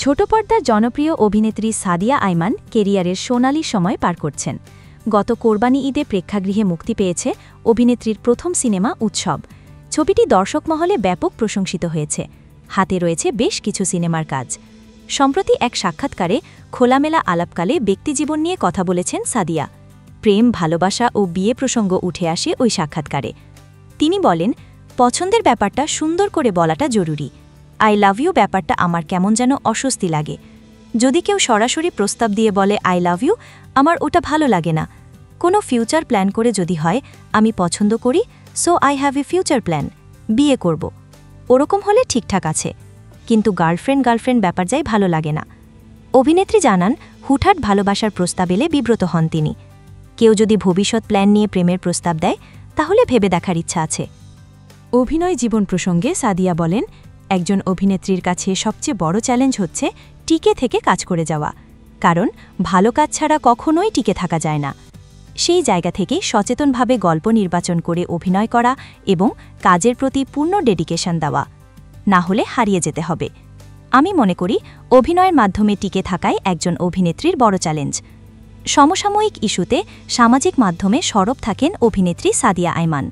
ছোট পর্দার জনপ্রিয় অভিনেত্রী সাদিয়া আইমান কেরিয়ারের সোনালি সময় পার করছেন। গত কোরবানি ঈদে প্রেক্ষাগৃহে মুক্তি পেয়েছে অভিনেত্রীর প্রথম সিনেমা উৎসব। ছবিটি দর্শক মহলে ব্যাপক প্রশংসিত হয়েছে। হাতে রয়েছে বেশ কিছু সিনেমার কাজ। সম্প্রতি এক সাক্ষাৎকারে খোলামেলা আলাপকালে ব্যক্তিজীবন নিয়ে কথা বলেছেন সাদিয়া। প্রেম, ভালোবাসা ও বিয়ে প্রসঙ্গ উঠে আসে ওই সাক্ষাৎকারে। তিনি বলেন, পছন্দের ব্যাপারটা সুন্দর করে বলাটা জরুরি। আই লাভ ইউ ব্যাপারটা আমার কেমন যেন অস্বস্তি লাগে। যদি কেউ সরাসরি প্রস্তাব দিয়ে বলে আই লাভ ইউ, আমার ওটা ভালো লাগে না। কোনো ফিউচার প্ল্যান করে যদি হয়, আমি পছন্দ করি, so I have a future plan, বিয়ে করব, ওরকম হলে ঠিকঠাক আছে। কিন্তু গার্লফ্রেন্ড ব্যাপার যাই ভালো লাগে না। অভিনেত্রী জানান, হুটহাট ভালোবাসার প্রস্তাব এলে বিব্রত হন তিনি। কেউ যদি ভবিষ্যৎ প্ল্যান নিয়ে প্রেমের প্রস্তাব দেয়, তাহলে ভেবে দেখার ইচ্ছা আছে। অভিনয় জীবন প্রসঙ্গে সাদিয়া বলেন, একজন অভিনেত্রীর কাছে সবচেয়ে বড় চ্যালেঞ্জ হচ্ছে টিকে থেকে কাজ করে যাওয়া। কারণ ভালো কাজ ছাড়া কখনোই টিকে থাকা যায় না। সেই জায়গা থেকে সচেতনভাবে গল্প নির্বাচন করে অভিনয় করা এবং কাজের প্রতি পূর্ণ ডেডিকেশন দেওয়া, না হলে হারিয়ে যেতে হবে। আমি মনে করি অভিনয়ের মাধ্যমে টিকে থাকাই একজন অভিনেত্রীর বড় চ্যালেঞ্জ। সমসাময়িক ইস্যুতে সামাজিক মাধ্যমে সরব থাকেন অভিনেত্রী সাদিয়া আইমান।